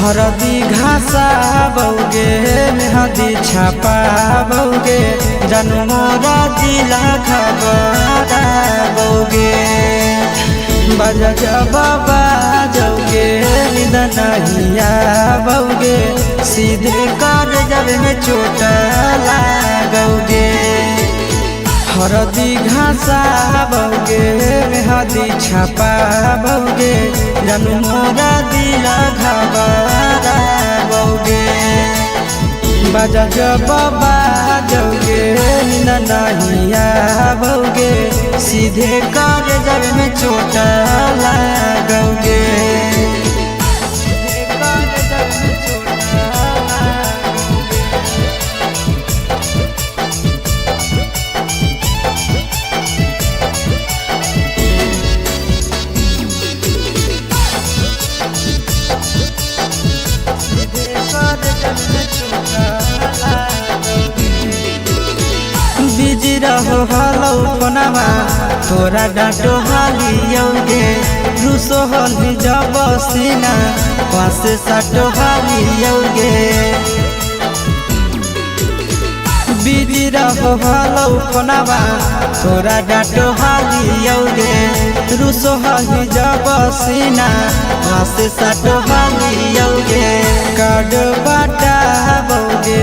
हरदी घासा बौगे मेहदी छापा बौगे जनमोरा जिला खबरा बौगे बजा जबाबा जौगे निदनहिया बौगे सीधे कर जब में चोट लागोगे। हरदी घासा बौगे मेहदी छापा बौगे जनमोरा दिला घबरा बौगे बजा जबाबा जौगे नहिया बौगे सीधे कर जब में चोट लागोगे। बिजी रहो हलो फोनवा तोरा डांटो हालियोगे रूसो हली जब सीना पास साटो हालियोगे। बिजी रहो हलो फोनवा तोरा डांटो हालियोगे रूसो हली जब सीना पास साटो हालियोगे। कार्ड बाटा बौगे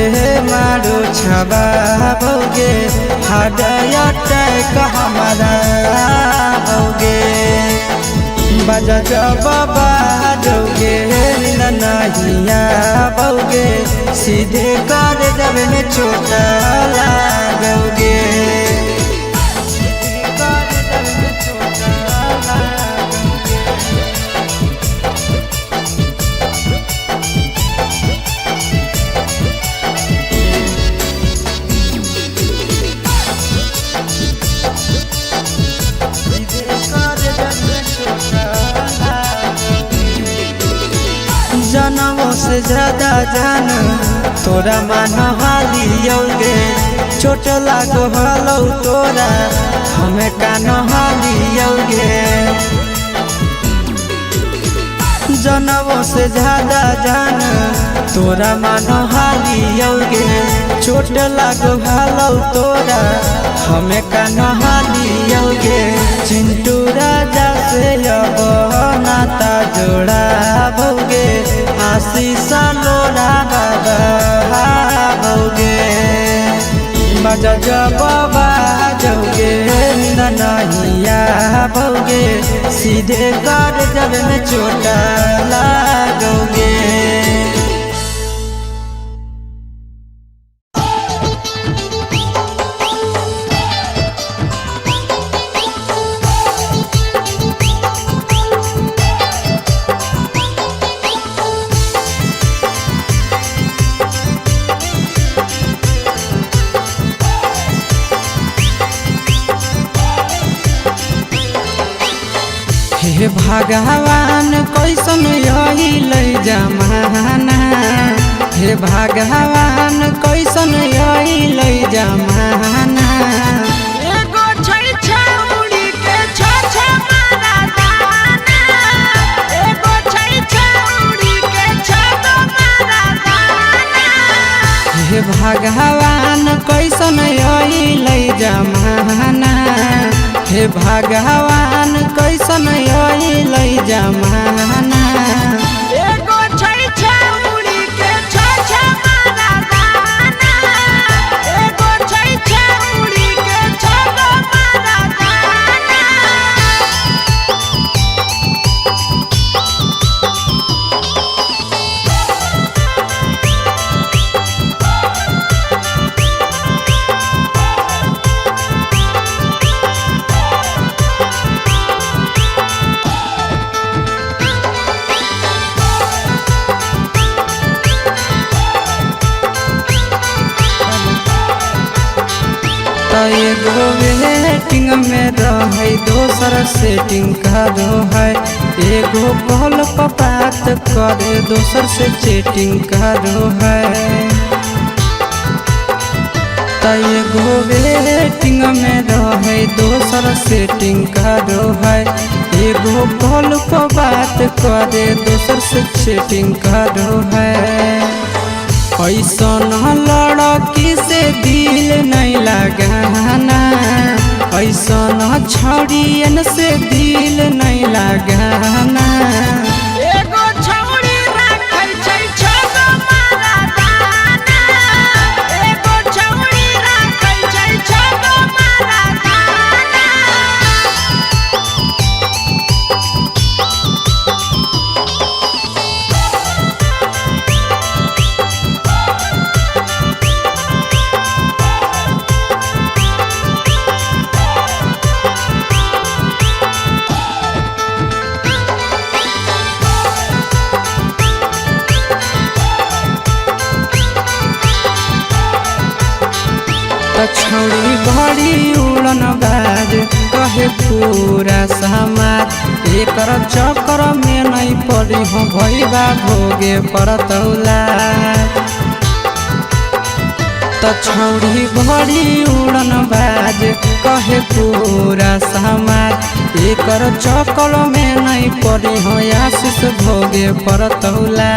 मारो छबा बौगे हार्ट हमारा बौगे बजा जबाबा जौगे नहिया बौगे सीधे कर जब में चोट लागोगे। जनमों से ज्यादा जान तोरा मान हालियोगे चोट लागो हलो तोरा हमें कान हालियोगे। जनमों से ज्यादा जान तोरा मान हालियोगे चोट लागो हलो तोरा हमें कान हालियोगे। चिंटू राजा से अब नाता जोड़ा बौगे आशीष लोरा बाबा बौगे बजा जबाबा जौगे नहिया बौगे सीधे कर जब में चोट लागोगे। हे भगवान कैसन यही जमाना हे भगवान कैसन यही जमाना। एगो छै छौड़ी के छ मारा दाना एगो छै छौड़ी के छ मारा दाना। हे भगवान कैसन यही जमाना हे भगवान कैसन यही जमाना। एगो छै छौड़ी के छ मारा दाना एगो छै छौड़ी के छ मारा दाना। एगो वेटिंग में रहे दोसर सेटिंग करो है एगो कॉल पर बात करे दोसर से चैटिंग करो है। एगो वेटिंग में रहे दोसर सेटिंग करो है एगो कॉल पर बात करे दोसर से चैटिंग करो है। ऐसन लड़की से दिल नहीं लगाना, ऐसन छड़ियन से दिल नहीं लगाना। एगो छौड़ी राखै छै छगो मारा दाना, एगो छौड़ी राखै छै छगो मारा दाना। छौड़ी बड़ी उड़न बाज कहे पूरा समाज, एकर चक्कर में नहीं पड़ी हो भैया भोगे परतौला। छौड़ी बड़ी उड़न बाज कहे पूरा समाज, एकर चक्कर में नहीं पड़ी हो आशीष भोगे परतौला।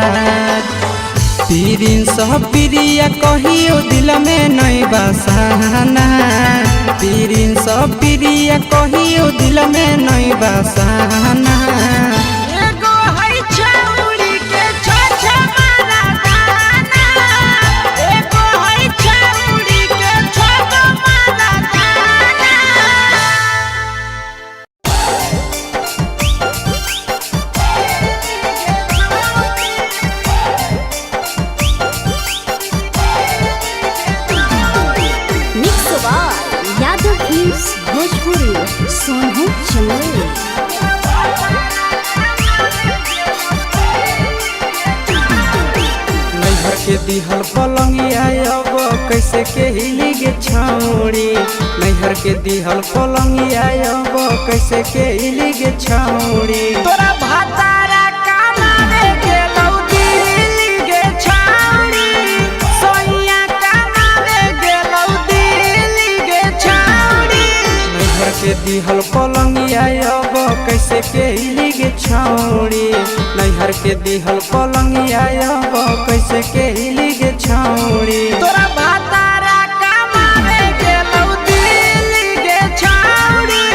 पीरिन सह प्रिया कहियो दिल में नहीं बसाना, पीरिन सह प्रिया कहियो दिल में नहीं बसाना। एगो है छौड़ी के छ मारा दाना, एगो है छौड़ी के छगो मारा दाना। यादव फिल्म्स भोजपुरी सोनू चंदेल। नैहर के दिहल पलंगिया अब कैसे के हिली गे छौड़ी, नैहर के दिहल पलंगिया अब कैसे के हिली गे छौड़ी। तोरा भातारा कमावे गेलौ दिल्ली गे छौड़ी, सोइया कमावे गेलौ दिल्ली गे छौड़ी। नैहर के दिहल पलंगिया अब कैसे के हिली गे छौड़ी, नैहर के दिहल पलंगिया अब कैसे के हिली गे छौड़ी। तोरा भातारा कमावे गेलौ दिल्ली गे छौड़ी,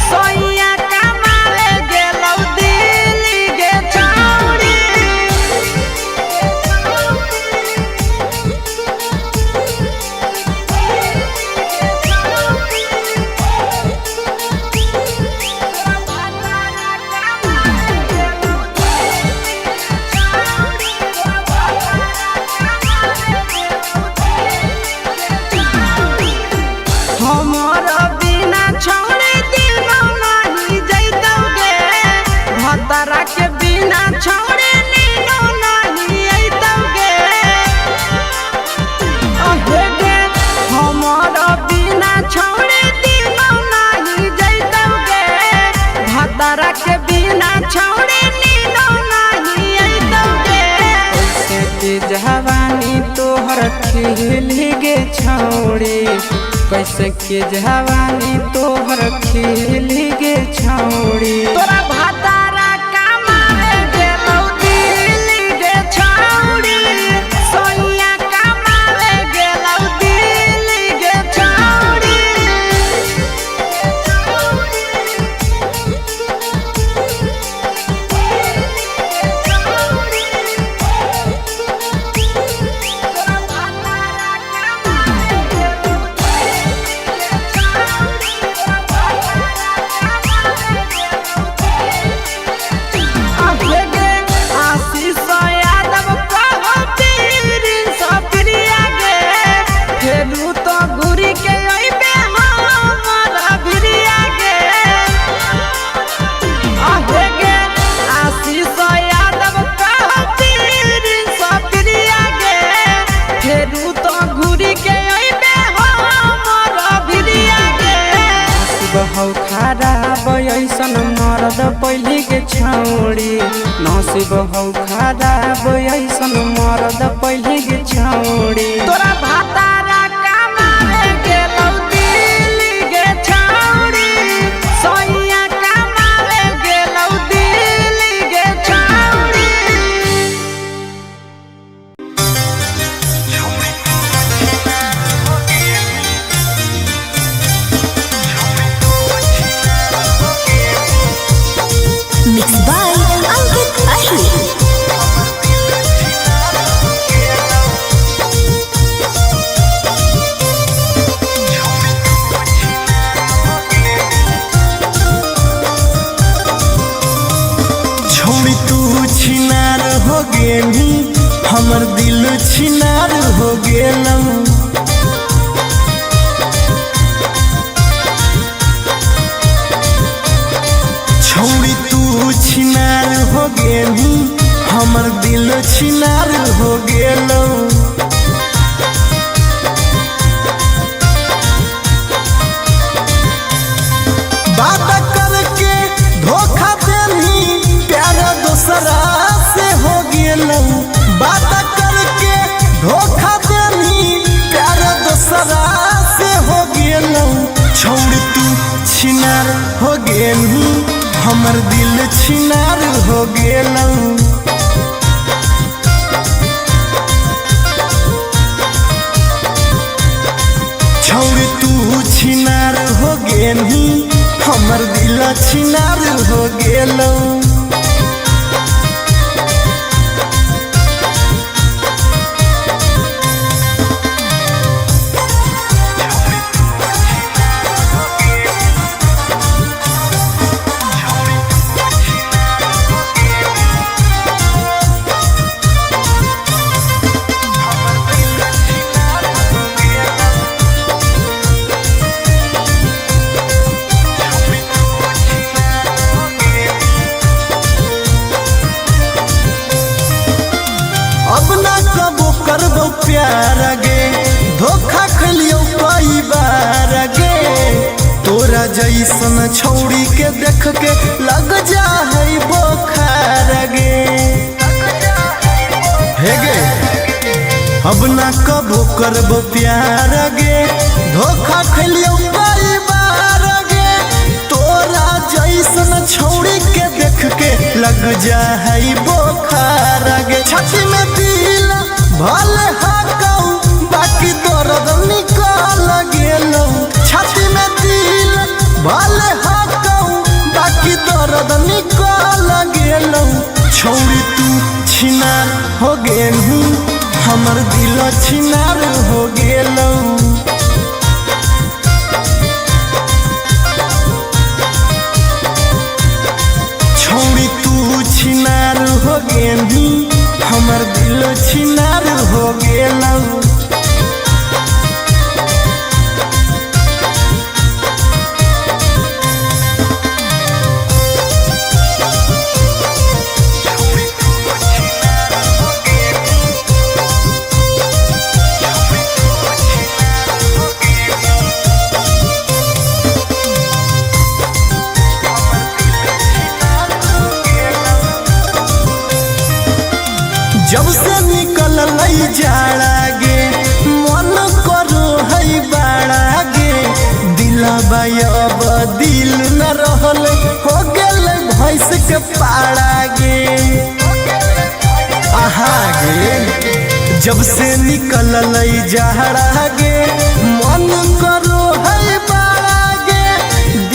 सोइया कमावे गेलौ दिल्ली गे छौड़ी। हमर बिना छौड़ी दिनो नहीं जैतौगे, भतरा के बिना छौड़ी नीनो नहीं अइतौगे। अहे गे हमर बिना छौड़ी दिनो नहीं जैतौगे, भतरा के बिना छौड़ी नीनो नहीं अइतौगे। कैसे के जवानी तोहर खिली गे छौड़ी, कैसे के जवानी तोहर खिली गे छौड़ी। तोरा भातारा कमावे गेलौ दिल्ली गे छौड़ी, सोइया कमावे गेलौ दिल्ली गे छौड़ी। बहौ खराब ऐसन मरद पहली के छौड़ी, नसीब हौ खराब ऐसन मरद पहली के छौड़ी। तोरा भातारा कमावे गेलौ दिल्ली गे छौड़ी, सोइया कमावे गे गेनी हमर दिल छिनार हो गेलौ। छौड़ी तू छिनार हो गेनी हमर दिल छिनार हो गेलौ। बात करके धोखा देनी प्यार दूसरा से हो गेलौ। बात करके धोखा देनी प्यार दूसरा से हो गेलौ। छौड़ी तू छिनार हो गेनी हमर दिल छिनार हो गेलौ। छौड़ी तू छिनार हो गेनी हमर दिल छिनार हो गेलौ। अब ना कबो करबो प्यार गे धोखा खलियो कई बार गे। तोरा जैसन छौड़ी के देख के लग जा है बोखार गे। हे गे अब ना कबो करबो प्यार गे धोखा खलियो कई बार गे। तोरा जैसन छौड़ी के देख के लग जा है बोखार गे। छाती में दिल भले हाकौ बाकी दर्द निकल गेलौ। छाती में दिल भले हाकौ बाकी दर्द निकल गेलौ। छौड़ी तू छिनार हो गेलू हमर दिल छिनार हो गेलौ। छौड़ी तू छिनार हो गेनी हमर दिल छिनार हो गेलौ। जब से निकल लई जाड़ा गे मन करो है बाड़ा गे। दिलबा अब दिल न रहल हो गेल भैंस के पाड़ा गे। आहा गे जब से निकल लई जाड़ा गे मन करो है बाड़ा गे।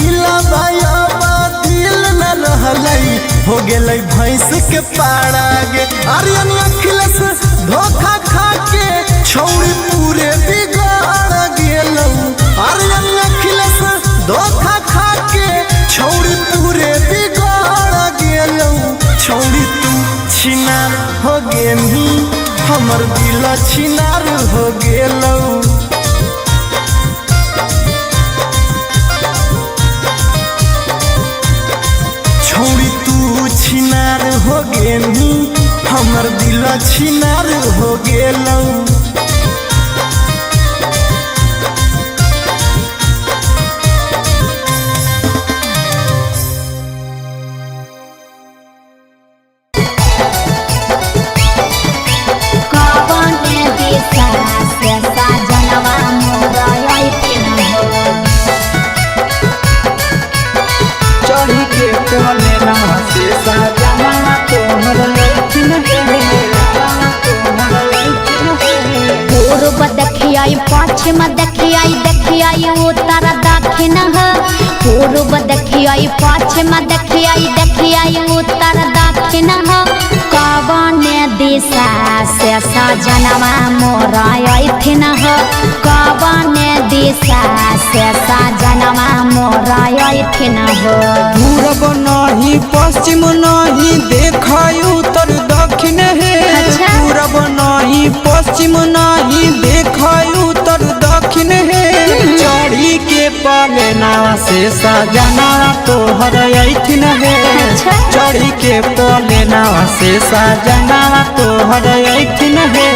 दिलबा अब दिल न रहल हो गेलै भैंस के पाड़ा गे। आर्यन अखिलेश धोखा खा के छौड़ी पूरे बिगाड़ गेलौ। आर्यन अखिलेश धोखा खा के छौड़ी पूरे बिगाड़ गेलौ। छौड़ी तू छिनार हो गेनी हमर दिल छिनार हो गेलौ। छौड़ी तू छिनार हो गेनी हमर दिल छिनार हो गेलौ। चढ़ी के कोने नवा से साजना तोहर लैकिन पूर्व देखियाई पश्चिम देखियाई उत्तर दक्षिण पूर्व देखियाई पश्चिम देखियाई उत्तर दक्षिण कवन दिशा से सजनवा मोरा अइथिन कवन दिशा से सजनवा मोरा अइथिन पूरब नहीं पश्चिम नहीं देखाई उत्तर दक्षिण है पश्चिम नहीं देख उत्तर दक्षिण है चढ़ी के पलेना से सजना तोहर ऐठिन है चढ़ी के पलेना से सजना तोहर ऐठिन है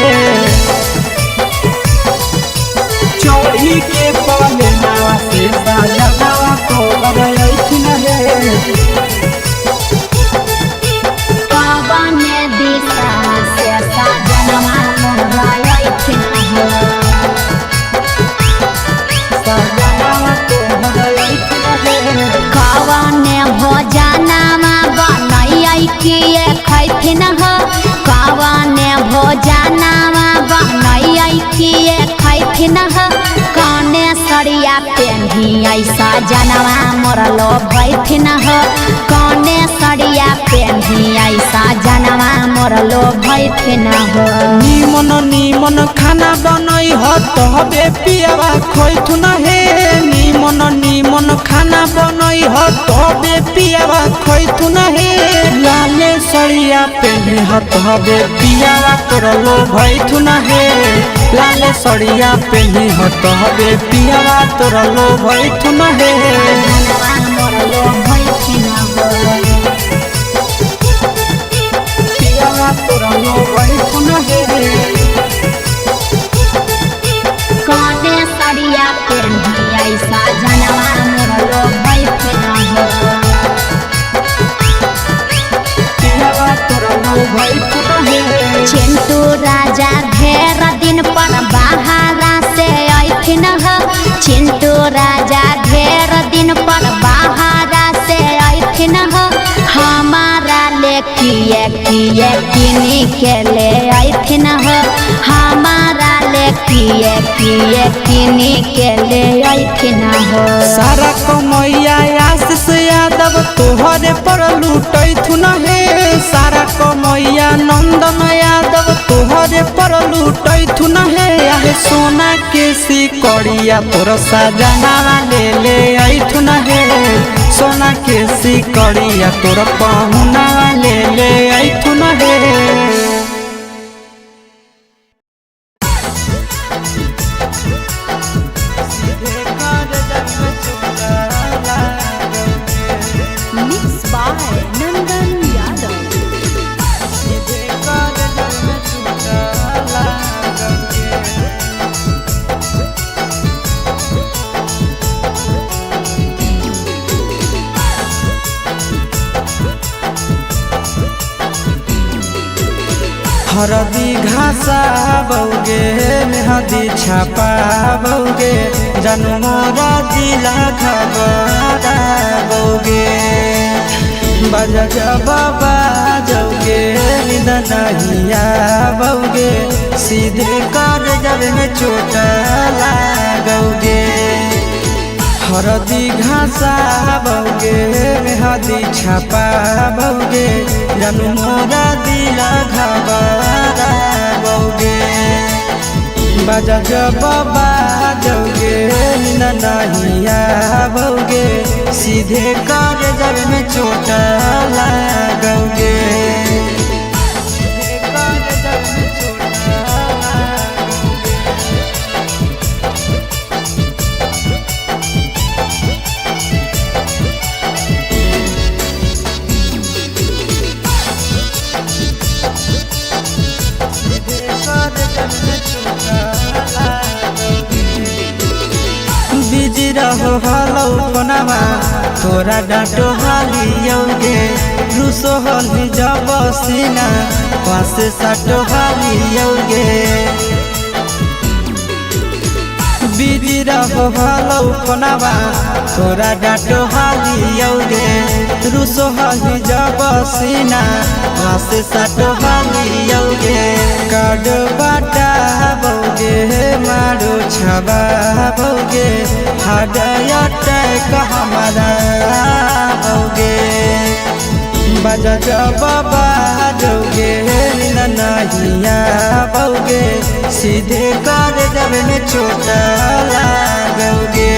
चोरी के पलेना से सजना तोहर ऐठिन है कवन दिशा से सजनवा मोरा ऐठिन है सजना तोहर ऐठिन है कवन भोजनमा बनैयै किए खैथिन ह कवन भोजनमा बनैयै किए खैथिन ह कने सरिया पेन्हियै सजनवा मोर लो भैथिन ह कने सरिया पेन्हियै सजनवा मोर लो भैथिन ह निमन निमन खाना बनई ह तबे पियावा खैथुन हे निमन निमन खाना बनई ह तबे पियावा खैथुन हे लाले सड़िया पेन्हे ह तबे पियावा तोरलो भैथुन हे लाले सड़िया पेन्हे ह तबे पियावा तोरलो भैथुन हे सजनवा मोर लो भैथिन ह पियावा तोरलो भैथुन हे कने सरिया पेन्हियै सजनवा मोर लो भैथिन ह पियावा तोरलो भैथुन हे चिंटू राजा ढेर दिन पर बाहरा से ऐठिन ह चिंटू राजा ढेर दिन पर बाहरा से ऐठिन ह हमारा ले किए किए किनी के ले ऐठिन ह हमारा ले किए किए किनी के ले ऐठिन ह सारा कमैया आशीष यादव तोहरे पर लूटैथुन हे सारा कमैया नंदन यादव तोहरे पर लूटैथुन हे आहे सोना के सिकड़िया तोर सजना ले ऐठुन हे सोना के सिकड़िया तोर पहुना ले ऐठुन हे Mixed by Nandan Yadav. हरदी घासा बौगे मेहदी छापा बौगे जनमोरा जिला खबरा बौगे बजा बाबा जौगे निदनहिया बौगे सीधे कर जब में चोट लागोगे हरदी घासा बौगे मेहदी छापा बौगे जनमोरा दिला घबरा बौगे बजा बाबा जौगे नहिया बौगे सीधे कर जब में चोट लागोगे बिजी रहो हलो कोनामा तोरा डांटो हालियोगे रूसो हली जब सीना पास साटो हालियोगे बिजी रहो हलो कोनामा तोरा डांटो हालियोगे रूसो हली जब सीना पास साटो हालियोगे काड बाटा बौगे मारो छबा बौगे हाडया टैक हमारा बौगे बजा बाबा जौगे नहिया बौगे सीधे कर जब में चोट लागोगे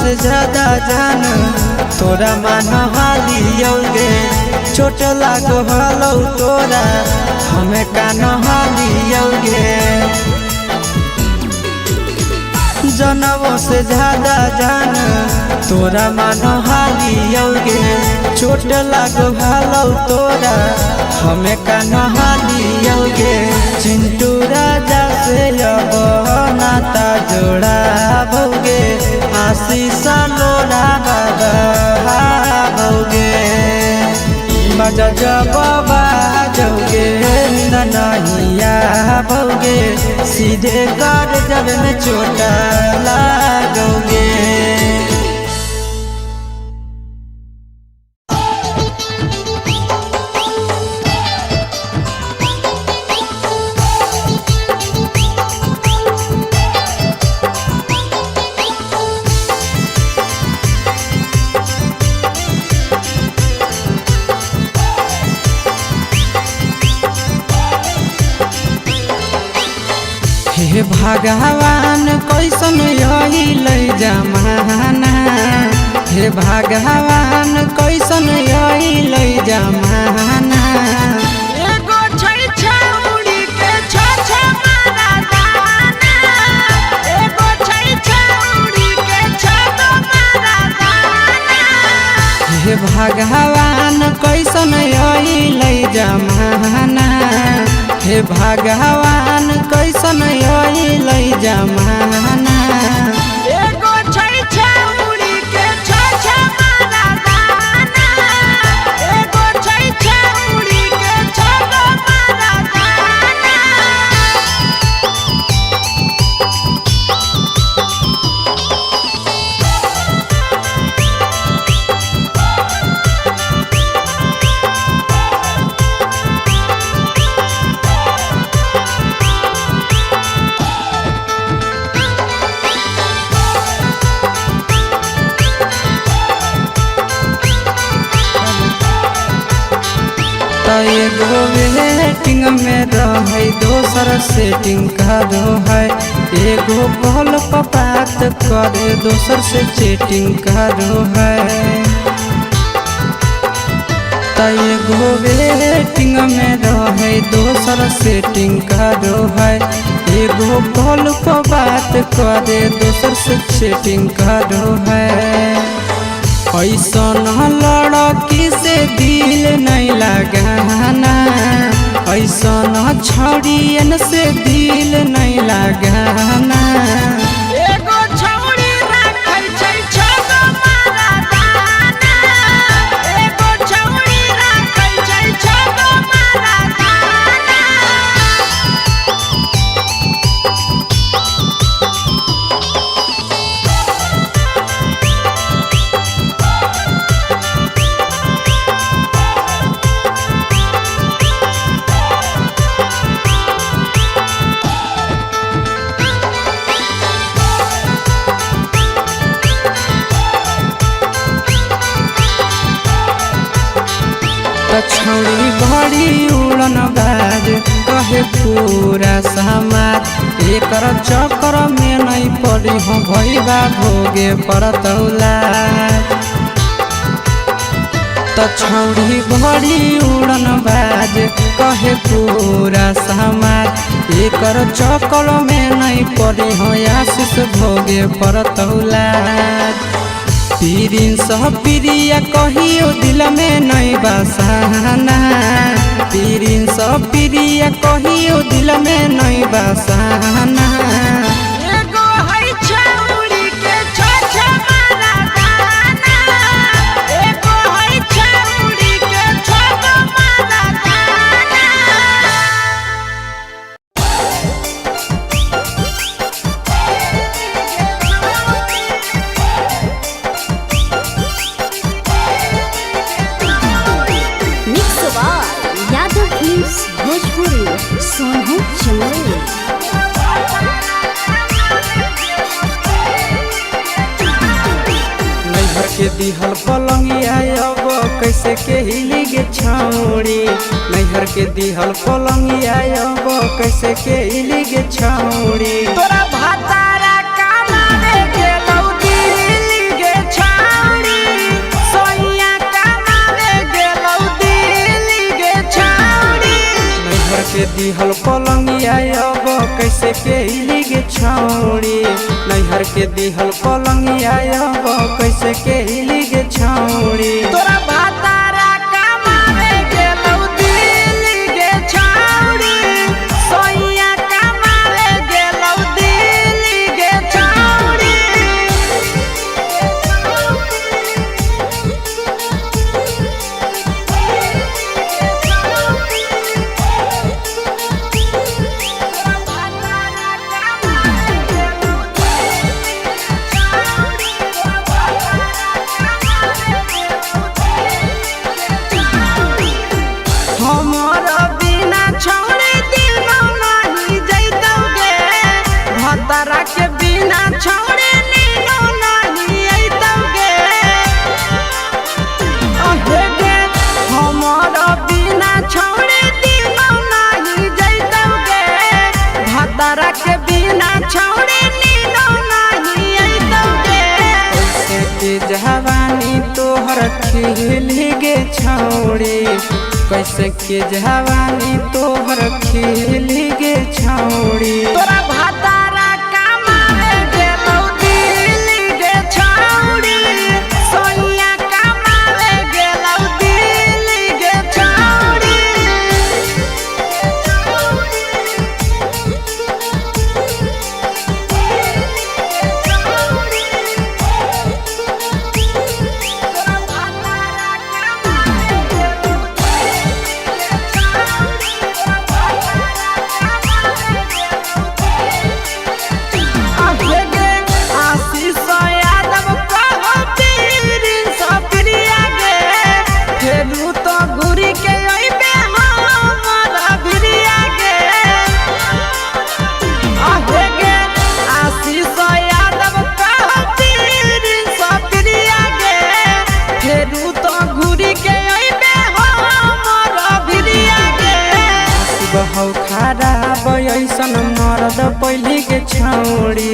से ज्यादा जान तोरा मानहालियोगे चोट लागो हलो तोरा हमें का नहालियोगे जनवों से ज्यादा जान तोरा मानहालियोगे चोट लागो हलो तोरा हमें का नहालियोगे चिंटू राजा से अब नाता जोड़ा भोगे आशीष लोड़ा बाबा भोगे बजा जब बाजोगे ननहिया भोगे सीधे कर जब में चोट लागोगे। हे भगवान कैसन यही लै जमाना हे भगवान कैसन यही लै जमाना एगो छै छौड़ी के छ मारा दाना एगो छै छौड़ी के छ मारा दाना हे भगवान कैसन यही लै जमाना हे भगवान कैसन यही लै जमाना एगो छै छौड़ी के छ मारा दाना एगो छै छौड़ी के छ मारा दाना एगो वेटिंग में रहे दोसर सेटिंग करो है एगो कॉल पर बात करे दोसर से चैटिंग करो है एगो वेटिंग में रहे दोसर सेटिंग करो है एगो कॉल पर बात करे दोसर से चैटिंग करो है ऐसन लड़की से दिल नहीं लगाना ऐसन छड़ियन से दिल नहीं लगाना एगो छौड़ी राखै छै छ मारा दाना एगो छौड़ी राखै छै छ मारा दाना छौड़ी बड़ी उड़न बाज कहे पूरा समाज एकर चक्कर में नहीं पड़ी हो भैया भोगे पड़तौला छौड़ी बड़ी उड़न बाज कहे पूरा समाज एकर चक्कर में नहीं पड़ी हो आशीष भोगे पड़तौला पीरिन सह प्रिया कहियो दिल में नहीं बसाना पीरिन सह प्रिया कहियो दिल में नहीं बसाना एगो है छौड़ी के छ मारा दाना एगो है छौड़ी के छ मारा दाना भोजपुरी सोनू चंदेल नैहर के दिहल पलंगिया अब कैसे के हिली गे छौड़ी नैहर के दिहल पलंगिया अब कैसे के हिली गे छौड़ी तोरा भातारा कामारे गेलौ दिल्ली दिहल पलंगिया अब कैसे के गे छौड़ी नैहर के दिहल पलंगिया अब कैसे के गे छौड़ी तोरा भातारा कमावे गेलौ दिल्ली गे छौड़ी सोइया कमावे गेलौ दिल्ली गे छौड़ी हमर बिना छौड़ी दिनो नहीं जैतौगे भतरा के बिना छौड़ी नीनो नहीं अइतौगे अहे गे हमर बिना छौड़ी दिनो नहीं जैतौगे भतरा के बिना छौड़ी नीनो नहीं अइतौगे कैसे के जवानी तोहर खिल गे छौड़ी कैसे के जवानी तोहर खिल गे छौड़ी तोरा भातारा कमावे गेलौ दिल्ली गे छौड़ी सोइया कमावे गेलौ दिल्ली गे छौड़ी आशीष यादव कहो पीरिन सप्रिया गे फेरू तो घुरी के अइबे हमरा भिरिया गे अहे गे आशीष यादव कहो पीरिन सप्रिया गे फेरू तो घुरी के अइबे हमरा भिरिया गे बहु खराब ऐसन मरद पहले के छौड़ी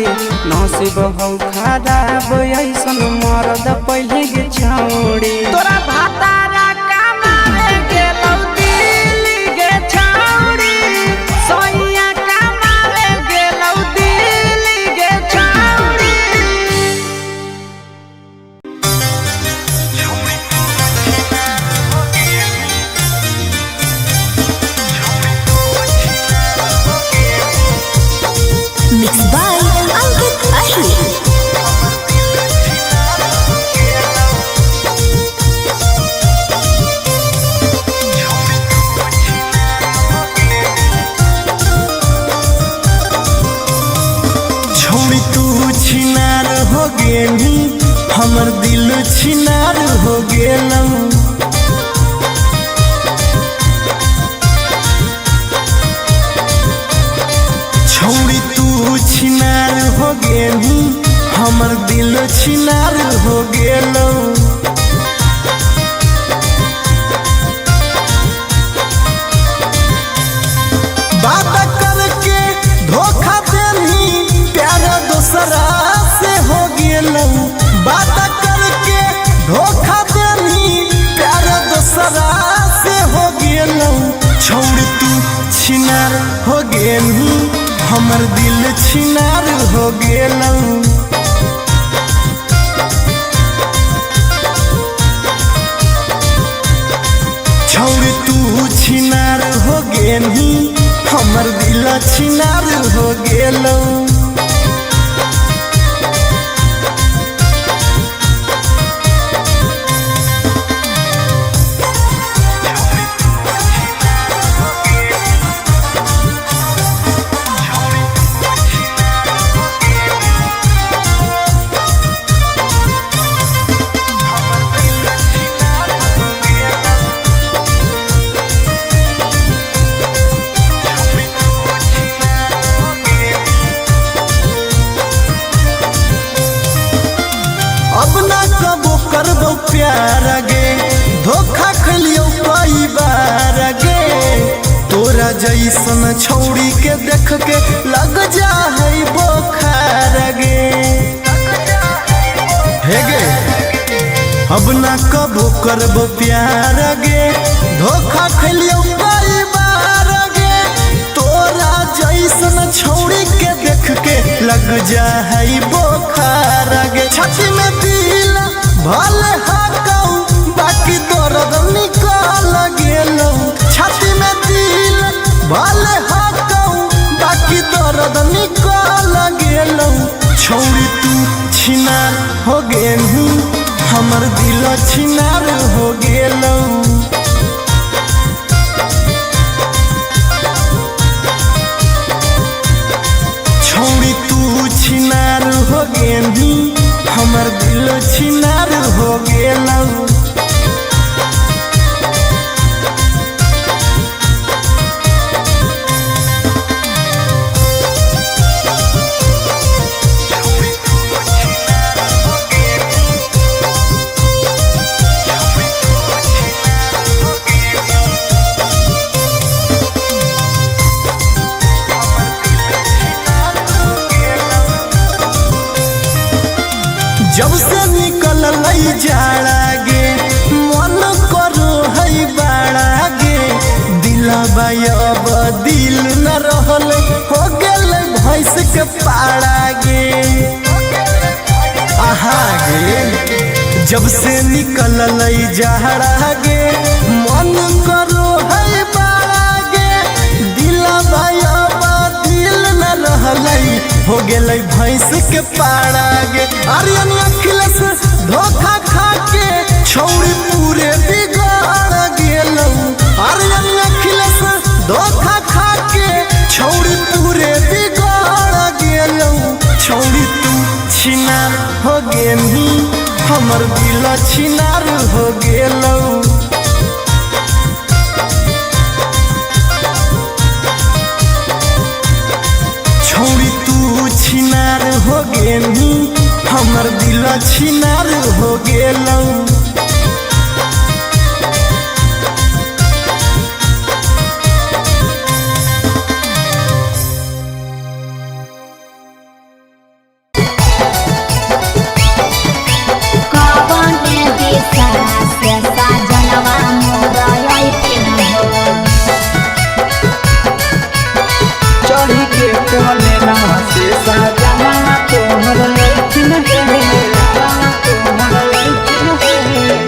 नसीब हौ खराब ऐसन मरद पहले के छौड़ी तोरा भातारा कमावे गेलौ दिल्ली गे छौड़ी सोइया कमावे गेलौ दिल्ली गे छौड़ी Mixed by Ankit Ahir. छोड़ी तू छिनार हो गेली हमर दिल छिनार हो गेलौ छोड़ी तू छिनार हो गेली हमर दिल छिनार हो गेलौ बात करके धोखा देनी प्यार दूसरा से हो गेलौ बात करके धोखा देनी प्यार दूसरा से हो गेलौ छोड़ तू छिनार हो गेली हमर दिल छिनार हो गेलौ छोड़ तू छिनार हो गेली हमर दिल छिनार हो गेलौ अब ना कबो करबो प्यार गे धोखा खलियो कई बार गे तोरा जैसन छौड़ी के देख के लग जा है बोखार गे हे गे अब ना कबो करबो प्यार गे धोखा खलियो कई बार गे लग जाई बुखार गे छाती में दिल भले हाकऊ बाकी दर्द निकल गेलौ छाती में दिल भले हाकऊ बाकी दर्द निकल गेलौ छौरी तू छिनार हो गेलू हमर दिल छिनार हो गेलौ छौरी तू छिनार हो गेलू हमर दिल छिनार हो गेलौ जब से निकल जाड़ा गे मन करो है बाड़ा गे दिलबा अब दिल न रहल हो गेल भैंस के पाड़ा गे आहा गे जब से निकल जाड़ा गे मन करो है बाड़ा गे दिलबा अब दिल न रहल हो गेलै भैंस के पाड़ा गे आर्यन अखिलेश धोखा खा के छौरी पूरे बिगाड़ गेलौ आर्यन अखिलेश धोखा खा के छौरी पूरे बिगाड़ गेलौ छौरी तू छिनार हो गेली हमर दिल छिनार हो गेलौ छौरी तू छिनार हो गेली हमर दिल छिनार हो गेलौ चढ़ी के कोले नवा से सजना तोहर लैथिन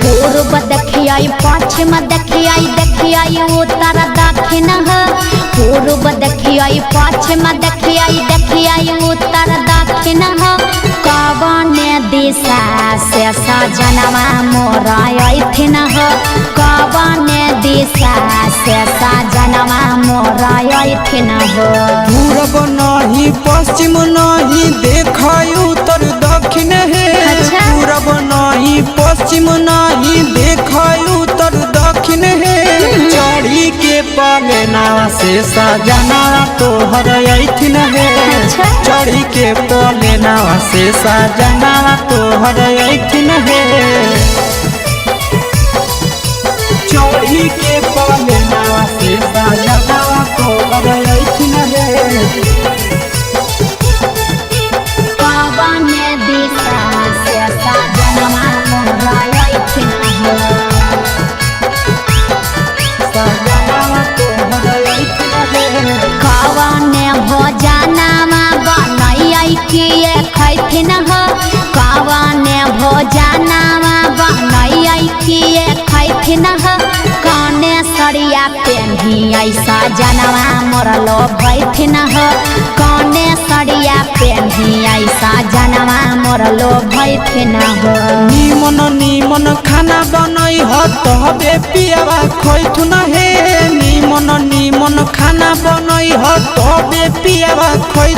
पूर्व देखियाई पश्चिम देखियाई देखियाई उत्तर दक्षिण पूर्व देखियाई पश्चिम देखियाई देखियाई उत्तर दक्षिण कवन दिशा से सजनवा मोर अइथिन कवन दिशा से सजनवा मोर अइथिन पूरब नहीं पश्चिम नहीं देखाई उत्तर दक्षिण है अच्छा। पूरब नहीं पश्चिम नहीं देखाई उत्तर दक्षिण है चढ़ी के पलेना से सजना तोहर अइथिन है अच्छा। चढ़ी के पलेना से सजना तोहर अइथिन है चढ़ी के पलेना से सजना तोहर अइथिन है कवन दिशा से सजनवा मोर अइथिन कवन भोजनमा बनैयै किए खैथिन कवन भोजनमा बनैयै किए खैथिन कने सरिया पेन्हियै सजनवा मोर लोभैथिन कने सरिया पेन्हियै सजनवा मोर लोभैथिन निमन निमन खाना बनई ह तबे पियावा खैथुन हे निमन निमन खाना बनई ह तबे पियावा खै